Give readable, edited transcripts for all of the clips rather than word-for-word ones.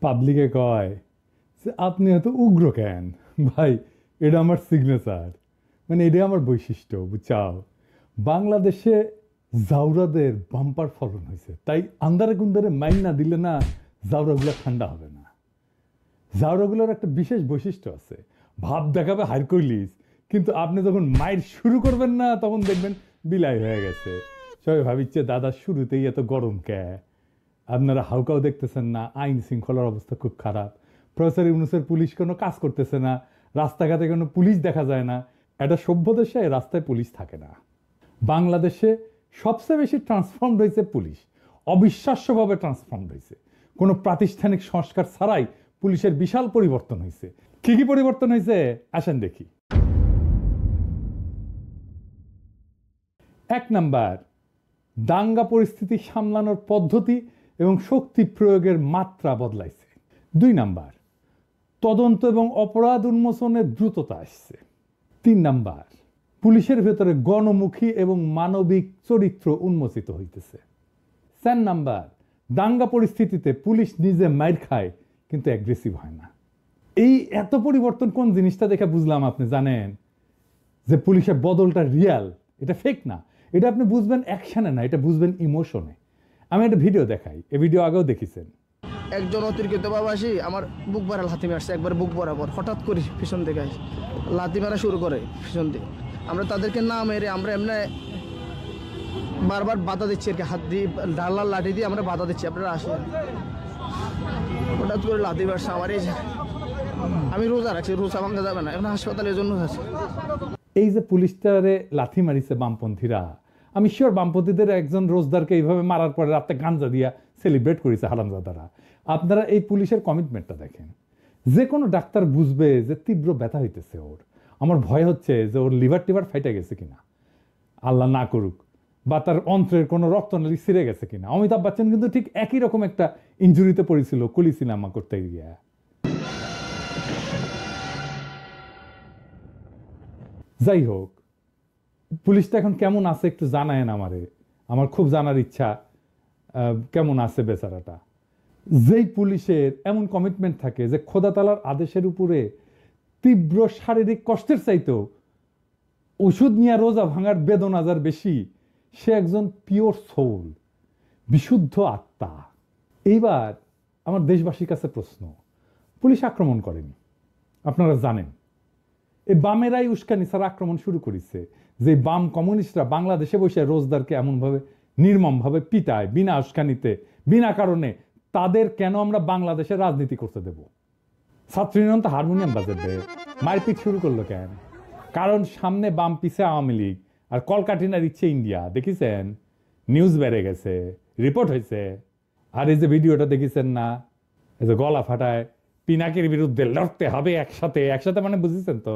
পাবলিকে কয় যে আপনি এত উগ্র কেন ভাই, এটা আমার সিগনেচার, মানে এটা আমার বৈশিষ্ট্য, বুঝছাও। বাংলাদেশে জাউরাদের বাম্পার ফলন হয়েছে, তাই আন্দারে কুন্দারে মাইন না দিলে না জাউরাগুলো ঠান্ডা হবে না। জাউরাগুলোর একটা বিশেষ বৈশিষ্ট্য আছে, ভাব দেখাবে হারকুলিস, কিন্তু আপনি যখন মাইর শুরু করবেন না তখন দেখবেন বিলাই হয়ে গেছে। সবাই ভাবিচ্ছে দাদা শুরুতেই এত গরম কে, আপনারা হাউকাও দেখতেছেন না, আইন শৃঙ্খলার অবস্থা খুব খারাপ, প্রফেসর ইউনূসের পুলিশ কোনো কাজ করতেছে না, রাস্তাঘাটে কোনো পুলিশ দেখা যায় না। একটা সভ্য দেশে রাস্তায় পুলিশ থাকে না। বাংলাদেশে সবচেয়ে বেশি ট্রান্সফর্মড হয়েছে পুলিশ, অবিশ্বাস্যভাবে ট্রান্সফর্মড হয়েছে। কোনো প্রাতিষ্ঠানিক সংস্কার ছাড়াই পুলিশের বিশাল পরিবর্তন হয়েছে। কি কি পরিবর্তন হয়েছে আসেন দেখি। 1 নাম্বার, দাঙ্গা পরিস্থিতি সামলানোর পদ্ধতি এবং শক্তি প্রয়োগের মাত্রা বদলাইছে। 2 নাম্বার, তদন্ত এবং অপরাধ উন্মোচনের দ্রুততা আসছে। 3 নাম্বার, পুলিশের ভেতরে গণমুখী এবং মানবিক চরিত্র উন্মোচিত হইতেছে। 4 নাম্বার, দাঙ্গা পরিস্থিতিতে পুলিশ নিজে মাইর খায় কিন্তু অ্যাগ্রেসিভ হয় না। এই এত পরিবর্তন কোন জিনিসটা দেখে বুঝলাম আপনি জানেন যে পুলিশের বদলটা রিয়াল, এটা ফেক না। এটা আপনি বুঝবেন অ্যাকশনে না, এটা বুঝবেন ইমোশনে। আমি একটা ভিডিও দেখাই, এই ভিডিও আগেও দেখেছেন। একজন অতিরিক্ত বাবাসী আমার বুক ভরা লাথি মারছে, একবার বুক বরাবর, হঠাৎ করে পিছন থেকে লাথি মারা শুরু করে পিছন দিয়ে। আমরা তাদেরকে না মেরে আমরা এমনি বারবার বাধা দিচ্ছি আর কি, হাত দিয়ে ডালার লাঠি দিয়ে আমরা বাধা দিচ্ছি, আপনারা আসেন। হঠাৎ করে লাথি মারছে আমার, এই আমি রোজা রাখছি, রোজা ভাঙা যাবে না, এখন হাসপাতালের জন্য আছে। এই যে পুলিশটারে লাথি মারিছে বামপন্থীরা, আমি শিওর বামপন্থীদের একজন রোজদারকে এইভাবে মারার পরে রাতে গাঞ্জা দিয়া সেলিব্রেট করেছে হারামজাদারা। আপনারা এই পুলিশের কমিটমেন্টটা দেখেন। যে কোনো ডাক্তার বুঝবে যে তীব্র ব্যথা হইতেছে ওর, আমার ভয় হচ্ছে যে ওর লিভার টিভার ফাইটে গেছে কিনা, আল্লাহ না করুক, বা তার অন্ত্রের কোনো রক্তনালী ছিঁড়ে গেছে কিনা। অমিতাভ বচ্চন কিন্তু ঠিক একই রকম একটা ইনজুরিতে পড়েছিল কুলি সিনেমা করতে গিয়া। যাই হোক, পুলিশটা এখন কেমন আছে একটু জানায়েন আমারে, আমার খুব জানার ইচ্ছা কেমন আছে বেচারাটা। যেই পুলিশের এমন কমিটমেন্ট থাকে যে খোদা তাআলার আদেশের উপরে তীব্র শারীরিক কষ্টের চাইতেও ওষুধ নিয়ে রোজা ভাঙার বেদনা যার বেশি, সে একজন পিওর সোল, বিশুদ্ধ আত্মা। এইবার আমার দেশবাসীর কাছে প্রশ্ন, পুলিশ আক্রমণ করেনি, আপনারা জানেন এই বামেরাই উস্কানি ছাড়া আক্রমণ শুরু করেছে। যে বাম কমিউনিস্টরা বাংলাদেশে বসে রোজদারকে এমনভাবে নির্মমভাবে পিটায় বিনা উস্কানিতে, বিনা কারণে, তাদের কেন আমরা বাংলাদেশে রাজনীতি করতে দেব? ছাত্রীনন তো হারমোনিয়াম বাজাবে, মারপিট শুরু করলো কেন? কারণ সামনে বাম পিছে আওয়ামী লীগ আর কলকাটিনার ইচ্ছে ইন্ডিয়া। দেখেছেন, নিউজ বেড়ে গেছে, রিপোর্ট হয়েছে। আর এই যে ভিডিওটা দেখেছেন না, এই যে গলা ফাটায় পিনাকির বিরুদ্ধে লড়তে হবে একসাথে, একসাথে মানে বুঝেছেন তো,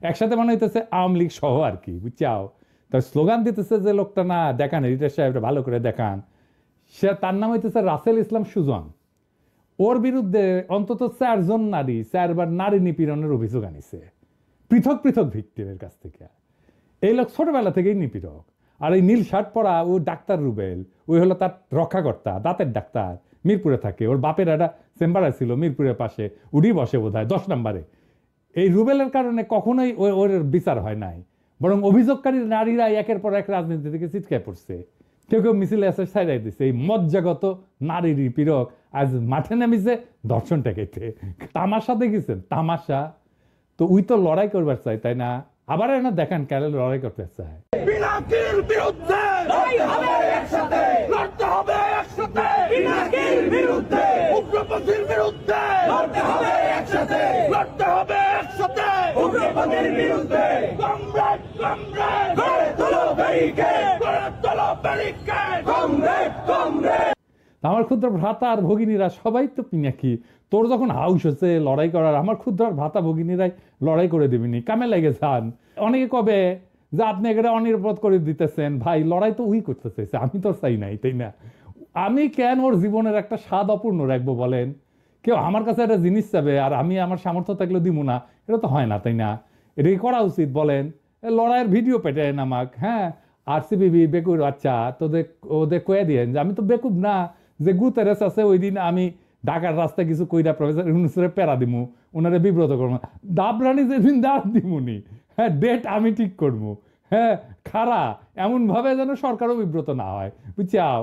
একসাথে মানে হইতেছে আওয়ামী লীগ সহ আর কি, বুঝছাও। তার স্লোগান দিতেছে যে লোকটা, না দেখান এডিটর সাহেবটা ভালো করে দেখান, সে তার নাম হইতেছে রাসেল ইসলাম সুজন। ওর বিরুদ্ধে অন্তত 4 জন নারী 4 বার নারী নিপীড়নের অভিযোগ আনিছে পৃথক পৃথক ভিক্টিমের কাছ থেকে। এই লোক ছোটবেলা থেকেই নিপীড়ক। আর এই নীল শার্ট পরা ও ডাক্তার রুবেল, ওই হলো তার রক্ষাকর্তা, দাঁতের ডাক্তার, মিরপুরে থাকে। ওর বাপের একটা চেম্বার ছিল মিরপুরের পাশে, উডি বসে বোধ হয় 10 নম্বরে। এই রুবেলের কারণে কখনোই ওর বিচার হয় নাই, বরং অভিযোগকারী নারীরা একের পর এক রাজনীতি থেকে ছিটকায় পড়ছে। কেউ কেউ মিছিলে এসে ছাইড়াই দিচ্ছে। এই মজ্জাগত নারী নিপীড়ক আজ মাঠে নামিছে ধর্ষণ ঠেকাইতে। তামাশা দেখেছেন, তামাশা। তো উই তো লড়াই করবার চাই, তাই না? আবার না দেখান কেন লড়াই করতে চায়। পিনাকির বিরুদ্ধে লড়তে হবে একসাথে, লড়তে হবে একসাথে, পিনাকির বিরুদ্ধে, উগ্রপন্থীর বিরুদ্ধে লড়তে হবে একসাথে, লড়তে হবে একসাথে, উগ্রপন্থীর বিরুদ্ধে। কমরেড কমরেড গড়ে তোলো ব্যারিকেড, গড়ে তোলো ব্যারিকেড, কমরেড কমরেড। আমার ক্ষুদ্র ভ্রাতা আর ভগিনীরা সবাই তো পিনাকি। তোর যখন হাউস হচ্ছে লড়াই করার, আমার ক্ষুদ্র ভ্রাতা ভগিনীরাই লড়াই করে দেবেনি, কামে লেগে যান। অনেকে কবে যে আপনি এখানে অনিরাপদ করে দিতেছেন। ভাই, লড়াই তো উই করতে চাইছে, আমি তো চাই নাই, তাই না? আমি কেন ওর জীবনের একটা স্বাদ অপূর্ণ রাখবো বলেন? কেউ আমার কাছে একটা জিনিস চাবে আর আমি আমার সামর্থ্য থাকলে দিব না, এটা তো হয় না, তাই না? এটা কি করা উচিত বলেন? লড়াইয়ের ভিডিও পেটে নামাক, হ্যাঁ, আরসিবি বেকুর, আচ্ছা তোদের ওদের কয়ে দিয়েন যে আমি তো বেকুব না, যে গুতেরেস আছে ওই দিন আমি ঢাকার রাস্তায় কিছু কইরা প্রফেসর ইউনূসের প্যারা দিমু, ওনারে বিব্রত করবো, দাবরানি যেদিন দাঁড় দিমুনি, হ্যাঁ ডেট আমি ঠিক করবো, হ্যাঁ খারা এমন ভাবে যেন সরকারও বিব্রত না হয়, বুঝছাও।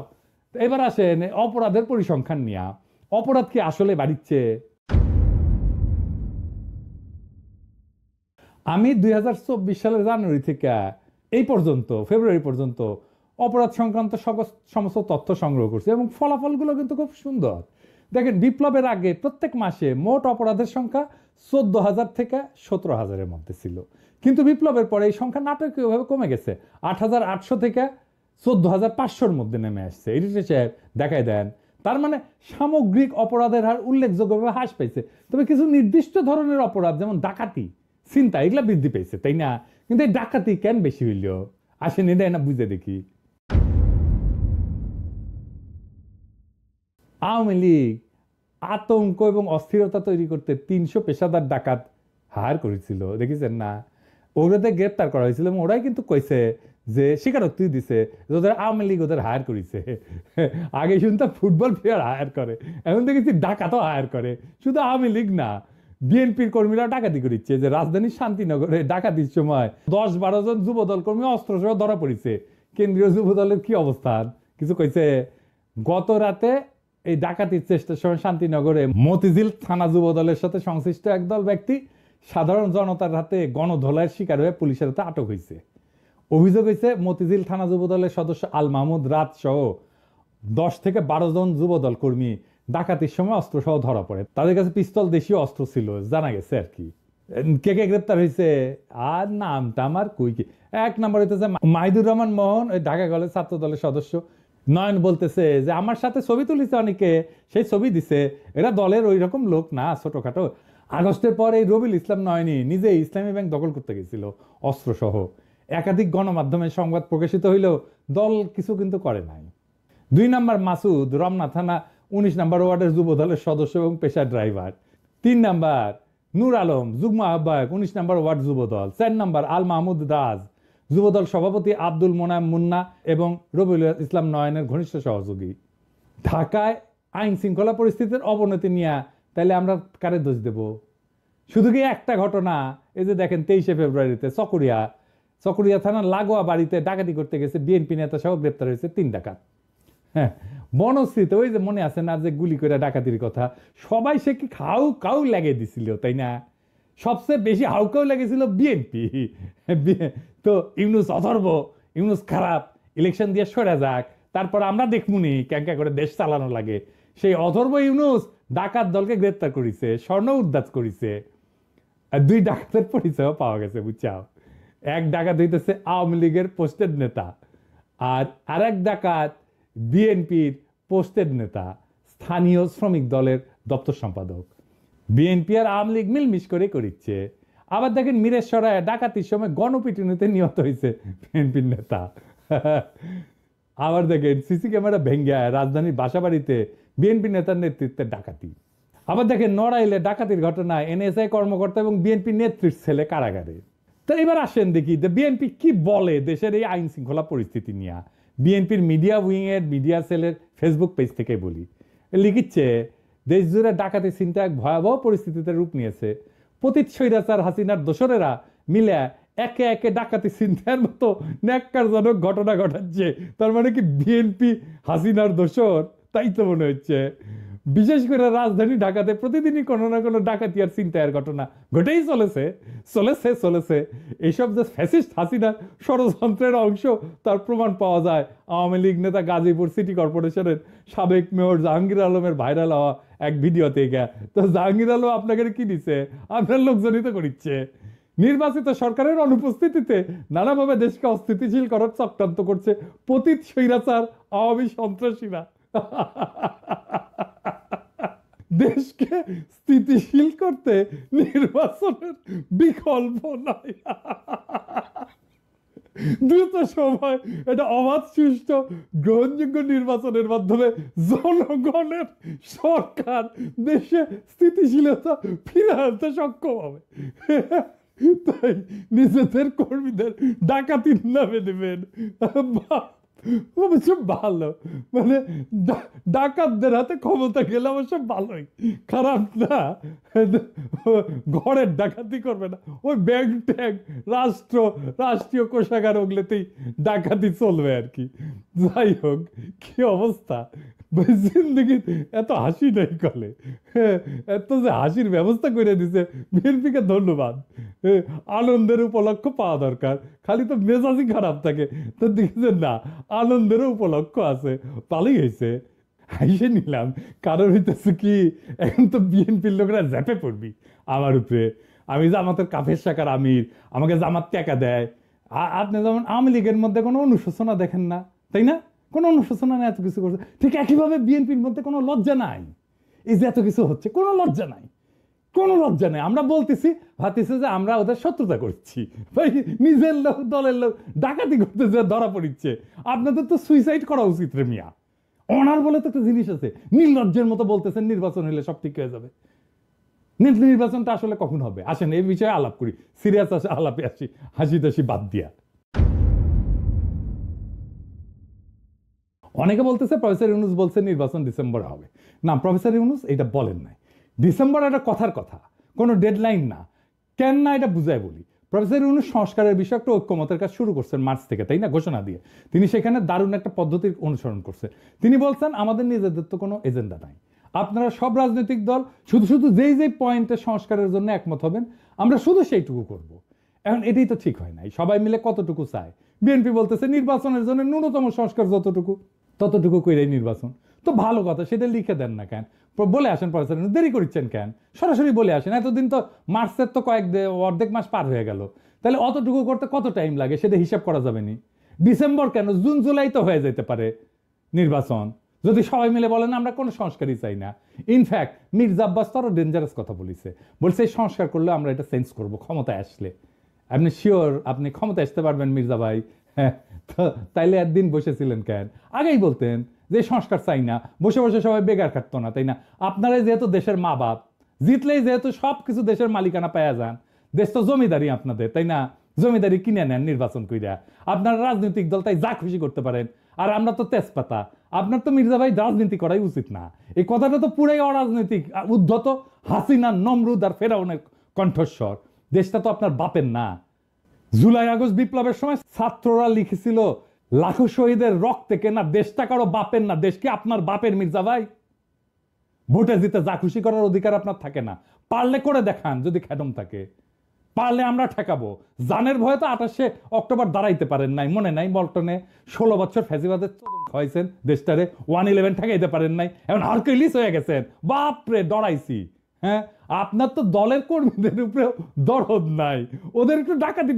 এবার আসেন অপরাধের পরিসংখ্যান নিয়া, অপরাধ কি আসলে বাড়িচ্ছে? আমি 2024 সালের জানুয়ারি থেকে এই পর্যন্ত ফেব্রুয়ারি পর্যন্ত অপরাধ সংক্রান্ত সমস্ত তথ্য সংগ্রহ করছি এবং ফলাফলগুলো কিন্তু খুব সুন্দর। দেখেন বিপ্লবের আগে প্রত্যেক মাসে মোট অপরাধের সংখ্যা 14,000 থেকে 17,000-এর মধ্যে ছিল, কিন্তু বিপ্লবের পরে এই সংখ্যা নাটকীয়ভাবে কমে গেছে, 8,800 থেকে 14,500-র মধ্যে নেমে আসছে। এডিটর সাহেব দেখাই দেন, তার মানে সামগ্রিক অপরাধের হার উল্লেখযোগ্যভাবে হ্রাস পাইছে, তবে কিছু নির্দিষ্ট ধরনের অপরাধ যেমন ডাকাতি, চিন্তা এগুলা বৃদ্ধি পেয়েছে, তাই না? কিন্তু এই ডাকাতি কেন বেশি হইল? আসেন এটা না বুঝে দেখি। আওয়ামী লীগ আতঙ্ক এবং অস্থিরতা তৈরি করতে 300 পেশাদার ডাকাত হায়ার করেছিল, দেখেছেন না? ওদের গ্রেপ্তার করা হয়েছিল এবং ওরাই কিন্তু কইছে যে স্বীকারোক্তি দিছে ওদের আওয়ামী লীগ ওদের হায়ার করেছে। আগে শুনতাম ফুটবল প্লেয়ার হায়ার করে, এখন দেখেছি ডাকাতও হায়ার করে। শুধু আওয়ামী লীগ না, বিএনপির কর্মীরা ডাকাতি করিচ্ছে, যে রাজধানীর শান্তিনগরে ডাকাতির সময় 10-12 জন যুবদল কর্মী অস্ত্র সহ ধরা পড়েছে। কেন্দ্রীয় যুবদলের কি অবস্থান কিছু কইছে? গত রাতে এই ডাকাতির চেষ্টার সময় শান্তিনগরে মতিঝিল থানা যুবদলের সাথে সংশ্লিষ্ট একদল ব্যক্তি সাধারণ জনতার হাতে গণধোলাইয়ের শিকার হয়ে পুলিশের হাতে আটক হয়েছে। অভিযোগ হয়েছে মতিঝিল থানা যুবদলের সদস্য আল মাহমুদ রাত সহ 10 থেকে 12 জন যুবদল কর্মী ডাকাতির সময় অস্ত্র সহ ধরা পড়ে। তাদের কাছে পিস্তল দেশীয় অস্ত্র ছিল জানা গেছে আর কি। কে কে গ্রেপ্তার হয়েছে আর নামটা আমার কই কি। 1 নম্বর হইতেছে মাহিদুর রহমান মোহন, ওই ঢাকা কলেজ ছাত্র দলের সদস্য। নয়ন বলতেছে যে আমার সাথে ছবি তুলিছে অনেকে, সেই ছবি দিছে, এরা দলের ওই রকম লোক না, ছোটখাটো। আগস্টের পর এই রবিউল ইসলাম নয়নি নিজে ইসলামী ব্যাংক দখল করতে গেছিল অস্ত্র সহ। একাধিক গণমাধ্যমে সংবাদ প্রকাশিত হইলেও দল কিছু কিন্তু করে নাই। 2 নম্বর মাসুদ, রমনা থানা 19 নম্বর ওয়ার্ডের যুব দলের সদস্য এবং পেশার ড্রাইভার। 3 নম্বর নূর আলম, যুগ্ম আহ্বায়ক 19 নম্বর ওয়ার্ড যুব দল। 4 নম্বর আল মাহমুদ রাজ, যুবদল সভাপতি আব্দুল মোনায়েম মুন্না এবং রবিউল ইসলাম নয়নের ঘনিষ্ঠ সহযোগী। ঢাকায় আইন শৃঙ্খলা পরিস্থিতির অবনতি নিয়ে তাইলে আমরা কারে দোষ দেব? শুধু কি একটা ঘটনা? এই যে দেখেন 23শে ফেব্রুয়ারিতে চকরিয়া থানার লাগোয়া বাড়িতে ডাকাতি করতে গেছে বিএনপি নেতা সহ গ্রেপ্তার হয়েছে 3 ডাকাত। হ্যাঁ, বনশ্রীতে ওই যে মনে আছে না যে গুলি করে ডাকাতির কথা, সবাই সে কি কাউ লাগিয়ে দিছিল, তাই না? সবচেয়ে বেশি হাউকাউ লেগেছিল বিএনপি। তো ইউনূস অথর্ব, ইউনূস খারাপ, ইলেকশন দিয়ে সরে যাক, তারপর আমরা দেখমুনি ক্যাঙ্কা করে দেশ চালানো লাগে। সেই অথর্ব ইউনূস ডাকাত দলকে গ্রেপ্তার করেছে, স্বর্ণ উদ্ধার করেছে। আর 2 ডাকাতের পরিচয়ও পাওয়া গেছে, বুঝছাও। এক ডাকাত হইতেছে আওয়ামী লীগের পোস্টেড নেতা, আর আরেক ডাকাত বিএনপির পোস্টেড নেতা, স্থানীয় শ্রমিক দলের দপ্তর সম্পাদক। বিএনপি আর আওয়ামী লীগ মিলমিশ করে করিচ্ছে। আবার দেখেন মিরেশ্বরায় ডাকাতির সময় গণপিটুনিতে নিহত হয়েছে বিএনপির নেতা। আবার দেখেন সিসি ক্যামেরা ভেঙ্গে রাজধানীর বাসাবাড়িতে বিএনপি নেতার নেতৃত্বে ডাকাতি। আবার দেখেন নড়াইলে ডাকাতির ঘটনায় এনএসআই কর্মকর্তা এবং বিএনপি নেত্রীর ছেলে কারাগারে। তো এবার আসেন দেখি বিএনপি কি বলে দেশের এই আইন শৃঙ্খলা পরিস্থিতি নিয়ে। বিএনপির মিডিয়া উইং এর মিডিয়া সেলের ফেসবুক পেজ থেকে বলি, লিখিচ্ছে দেশ জুড়ে ডাকাতি চিন্তা এক ভয়াবহ পরিস্থিতিতে রূপ নিয়েছে। পতিত স্বৈরাচার হাসিনার দোসরেরা মিলে একে একে ডাকাতি চিন্তার মতো ন্যাক্কারজনক ঘটনা ঘটাচ্ছে। তার মানে কি বিএনপি হাসিনার দোসর? তাই তো মনে হচ্ছে। বিশেষ করে রাজধানী ঢাকাতে প্রতিদিনই কোনো না কোনো ডাকাতি আর চিন্তায়ের ঘটনা ঘটেই চলেছে। এইসব যে ফ্যাসিস্ট হাসিনার ষড়যন্ত্রের অংশ তার প্রমাণ পাওয়া যায় আওয়ামী লীগ নেতা গাজীপুর সিটি কর্পোরেশনের সাবেক মেয়র জাহাঙ্গীর আলমের ভাইরাল হওয়া এক ভিডিও থেকে। তো জাহাঙ্গীর আলম আপনাকে কি দিছে? আপনার লোকজনই তো করিচ্ছে। নির্বাচিত সরকারের অনুপস্থিতিতে নানাভাবে দেশকে অস্থিতিশীল করার চক্রান্ত করছে পতিত স্বৈরাচার আওয়ামী সন্ত্রাসীরা। দেশকে স্থিতিশীল করতে নির্বাচনের বিকল্প নাই। দ্রুত সময় এটা অবাধ, সুষ্ঠু, গ্রহণযোগ্য নির্বাচনের মাধ্যমে জনগণের সরকার দেশে স্থিতিশীলতা ফিরে আনতে সক্ষম হবে। তাই নিজেদের কর্মীদের ডাকাতির নামে দেবেন। অবশ্য ভালো, মানে ডাকাতদের হাতে ক্ষমতা গেলে অবশ্য ভালোই, খারাপ না। ঘরের ডাকাতি করবে না, ওই ব্যাংক ট্যাঙ্ক রাষ্ট্রীয় কোষাগার ওগুলোতেই ডাকাতি চলবে আর কি। যাই হোক, কি অবস্থা জিন্দগি, এত হাসি নাই কলে, এত যে হাসির ব্যবস্থা করে দিছে বিএনপিকে ধন্যবাদ। আনন্দের উপলক্ষ পাওয়া দরকার, খালি তো মেজাজই খারাপ থাকে। তো দেখছেন না, আনন্দেরও উপলক্ষ আছে, ভালোই হয়েছে, হাসে নিলাম। কারণ হইতেছে কি, এখন তো বিএনপির লোকরা ঝাঁপে পড়বি আমার উপরে। আমি জামাতের কাফের শাখার আমির, আমাকে জামাত টাকা দেয়। আপনি যেমন আওয়ামী লীগের মধ্যে কোনো অনুশোচনা দেখেন না, তাই না? কোনো অনুশোচনা নেই, এত কিছু করছে। ঠিক একইভাবে বিএনপির মধ্যে কোনো লজ্জা নাই, এই যে এত কিছু হচ্ছে, কোনো লজ্জা নাই, কোনো লজ্জা নেই। আমরা বলতেছি, ভাবতেছি যে আমরা ওদের শত্রুতা করছি, ভাই নিজের লোক দলের লোক ডাকাতি করতেছে, ধরা পড়িচ্ছে। আপনাদের তো সুইসাইড করা উচিত রে মিয়া। অনার বলে তো একটা জিনিস আছে, নির্লজ্জের মতো বলতেছেন নির্বাচন হলে সব ঠিক হয়ে যাবে। নির্বাচনটা আসলে কখন হবে? আসেন এই বিষয়ে আলাপ করি, সিরিয়াস আলাপে আসি, হাসি তাসি বাদ দিয়া। অনেকে বলতেছে প্রফেসর ইউনূস বলছে নির্বাচন ডিসেম্বরে হবে। না, প্রফেসর ইউনূস এটা বলেন নাই। ডিসেম্বর একটা কথার কথা, কোনো ডেডলাইন না। কেন না এটা বুঝাই বলি। প্রফেসর ইউনূস সংস্কারের বিষয়ে একটা ঐক্যমতের কাজ শুরু করছেন মার্চ থেকে, তাই না? ঘোষণা দিয়ে তিনি সেখানে দারুণ একটা পদ্ধতির অনুসরণ করছেন। তিনি বলছেন আমাদের নিজেদের তো কোনো এজেন্ডা নাই, আপনারা সব রাজনৈতিক দল শুধু যেই পয়েন্টে সংস্কারের জন্য একমত হবেন আমরা শুধু সেইটুকু করব। এখন এটাই তো ঠিক হয় নাই, সবাই মিলে কতটুকু চায়। বিএনপি বলতেছে নির্বাচনের জন্য ন্যূনতম সংস্কার ততটুকু কইরাই নির্বাচন। তো ভালো কথা, সেটা লিখে দেন না কেন? বলে আসেন প্রফেসর, দেরি করছেন কেন? সরাসরি বলে আসেন। এতদিন তো মার্চের তো অর্ধেক মাস পার হয়ে গেল, তাহলে অতটুকু করতে কত টাইম লাগে সেটা হিসাব করা যাবে নি? ডিসেম্বর কেন, জুন জুলাই তো হয়ে যেতে পারে নির্বাচন, যদি সবাই মিলে বলেন আমরা কোনো সংস্কারই চাই না। ইনফ্যাক্ট মির্জা আব্বাস তো আরো ডেঞ্জারাস কথা বলছে এই সংস্কার করলে আমরা এটা চেঞ্জ করব ক্ষমতায় আসলে। আপনি শিওর আপনি ক্ষমতায় আসতে পারবেন মির্জা ভাই? হ্যাঁ, তো তাইলে একদিন বসেছিলেন কেন? আগেই বলতেন যে সংস্কার চাই না, বসে বসে সবাই বেকার খাটতো না, তাই না? আপনারাই যেহেতু দেশের মা বাপ, জিতলেই যেহেতু সব কিছু দেশের মালিকানা পাওয়া যান, দেশ তো জমিদারি আপনাদের, তাই না? জমিদারি কিনে নেন নির্বাচন কইরা, আপনারা রাজনৈতিক দল তাই যা খুশি করতে পারেন। আর আমরা তো তেজপাতা, আপনার তো মির্জা ভাই রাজনীতি করাই উচিত না। এই কথাটা তো পুরাই অরাজনৈতিক, উদ্ধত হাসিনা, নমরুদ আর ফেরাউনের কণ্ঠস্বর। দেশটা তো আপনার বাপের না। জুলাই আগস্ট বিপ্লবের সময় ছাত্ররা লিখেছিল লাখো শহীদের রক্তে কেনা দেশটা কারো বাপের না, দেশ কি আপনার বাপের মির্জা ভাই? ভোটে জিতে যা খুশি করার অধিকার আপনার থাকে না? পারলে করে দেখান যদি খ্যাডম থাকে, পারলে আমরা ঠেকাবো। জানের ভয়ে তো 28শে অক্টোবর দাঁড়াইতে পারেন নাই, মনে নাই? বল্টনে 16 বছর ফ্যাসিবাদের খাওয়াইছেন দেশটারে, 111 ঠেকাইতে পারেন নাই, এখন হারকিউলিস হয়ে গেছেন। বাপরে ডরাইছি। হ্যাঁ, আপনার তো দলের কর্মীদের উপরে দরদ নাই, ওদের একটু ডাকাতি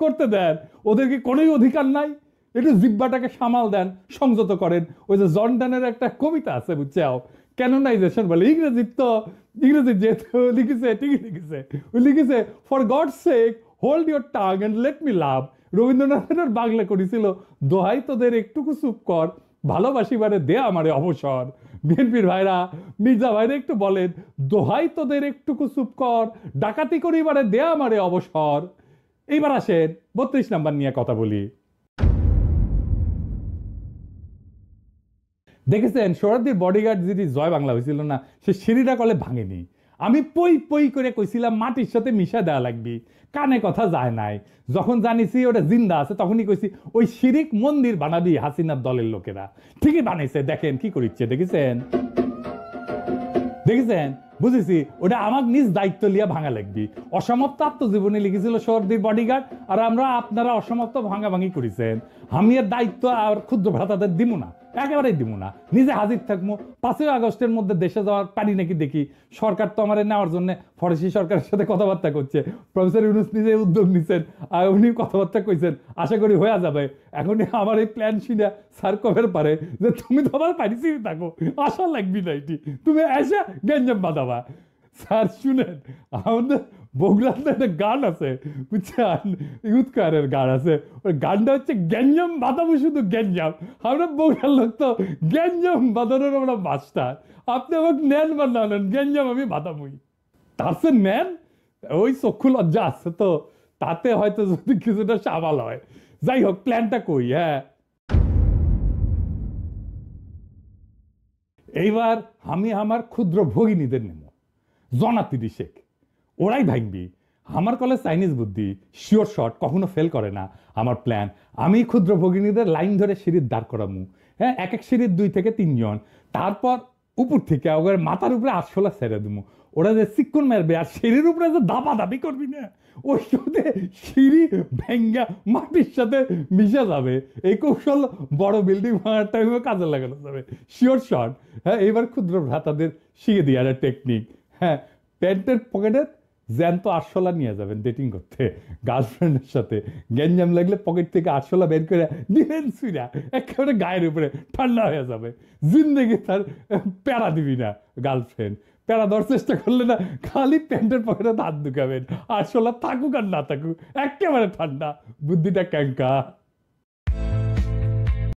করতে দেন, ওদের কি কোনো অধিকার নাই? একটু জিব্বাটাকে সামাল দেন, সংযত করেন। ওই যে জর্ডানের একটা কবিতা আছে বুঝছাও, ক্যানোনাইজেশন বলে, ইংরেজি যেহেতু লিখেছে ঠিকই লিখেছে, ওই লিখেছে for God sake hold your tongue and let me love. রবীন্দ্রনাথের বাংলা করেছিল দোহাই তোদের একটুকু চুপ কর, ভালোবাসিবারে দে আমারে অবসর। বিএনপির ভাইরা, মির্জা ভাইরা একটু বলেন দোহাই তোদের একটুকু চুপ কর, ডাকাতি করিবারে দে আমারে অবসর। এইবার আসেন 32 নাম্বার নিয়ে কথা বলি। দেখেছেন সোহরাওয়ার্দীর বডিগার্ড যদি জয় বাংলা হয়েছিল না, সে সিঁড়িটা কলে ভাঙেনি। আমি পই করে কইছিলাম মাটির সাথে মিশা দেওয়া লাগবি, কানে কথা যায় নাই। যখন জানিছি ওটা জিন্দা আছে তখনই কইছি ওই শিরিক মন্দির বানাবি হাসিনার দলের লোকেরা। ঠিকই বানাইছে, দেখেন কি করিচ্ছে, দেখেছেন বুঝেছি। ওটা আমার নিজ দায়িত্ব লিয়া ভাঙা লাগবি। অসমাপ্ত আত্মজীবনী লিখেছিল সোহরাওয়ার্দীর বডিগার্ড, আর আপনারা অসমাপ্ত ভাঙাভাঙি করেছেন। আমি এর দায়িত্ব আর ক্ষুদ্র ভ্রাতাদের দিব না, একেবারেই দিব না। নিজে হাজির থাকবো। 5ই আগস্টের মধ্যে দেশে যাওয়ার পারি নাকি দেখি। সরকার তো আমার নেওয়ার জন্য ফরাসি সরকারের সাথে কথাবার্তা করছে। প্রফেসর ইউনূস নিজে উদ্যোগ নিচ্ছেন, আর উনি কথাবার্তা কইছেন, আশা করি হয়ে যাবে। এখন আমার এই প্ল্যান শুনে স্যার কবের পারে যে তুমি তো আমার পারিছি থাকো, আশা লাগবি না, এটি তুমি এসে গেঞ্জাম বাঁধাবা। স্যার শুনেন, আমাদের বগুড়াতে একটা গান আছে বুঝছেন, ইউথকারের গান আছে, ওই গানটা হচ্ছে গ্যাঞ্জাম বাঁধাবো, শুধু গ্যাঞ্জাম। আমরা বগুড়ার লোক তো গ্যাঞ্জাম বাঁধানোর আমরা মাস্টার। আপনি আমাকে নেন বা না নেন, গ্যাঞ্জাম আমি বাঁধাবই। তার সে নেন, ওই চক্ষু লজ্জা আছে তো, তাতে হয়তো যদি কিছুটা সামাল হয়। যাই হোক, প্ল্যানটা কই। হ্যাঁ, এইবার আমি আমার ক্ষুদ্র ভগিনীদের নেব, জনা 30 ওরাই ভাঙবি। আমার কলেজ চাইনিজ বুদ্ধি, শিওর শট, কখনো ফেল করে না। আমার প্ল্যান, আমি ক্ষুদ্র ভগিনীদের লাইন ধরে সিঁড়ির দাঁড় করামু। হ্যাঁ, এক এক সিঁড়ির 2 থেকে 3 জন, তারপর উপর থেকে ওদের মাথার উপরে 8 ছেড়ে দেবো। ওরা যে চিক্কন মারবে আর সিঁড়ির উপরে যে দাবি করবি না, ওই সাথে সিঁড়ি ভেঙ্গা মাটির সাথে মিশে যাবে। এই কৌশল বড় বিল্ডিং ভাঙার টাইমে কাজে লাগানো যাবে, শিওর শট। হ্যাঁ, এইবার ক্ষুদ্র ভ্রাতাদের শিখে দিয়ে একটা টেকনিক। হ্যাঁ, প্যান্টের পকেটে জ্যান্ত 8 নিয়ে যাবেন ডেটিং করতে গার্লফ্রেন্ডের সাথে। গ্যাঞ্জাম লাগলে পকেট থেকে 8 বের করে দিবেন, সুইরা একেবারে গায়ের উপরে ঠান্ডা হয়ে যাবে। জিন্দগি তার প্যারা দিবি না গার্লফ্রেন্ড। প্যারা দেওয়ার চেষ্টা করলে না, খালি প্যান্টের পকেটে হাত ঢুকাবেন। 8 থাকুক আর না থাকুক, একেবারে ঠান্ডা, বুদ্ধিটা ক্যাঙ্কা।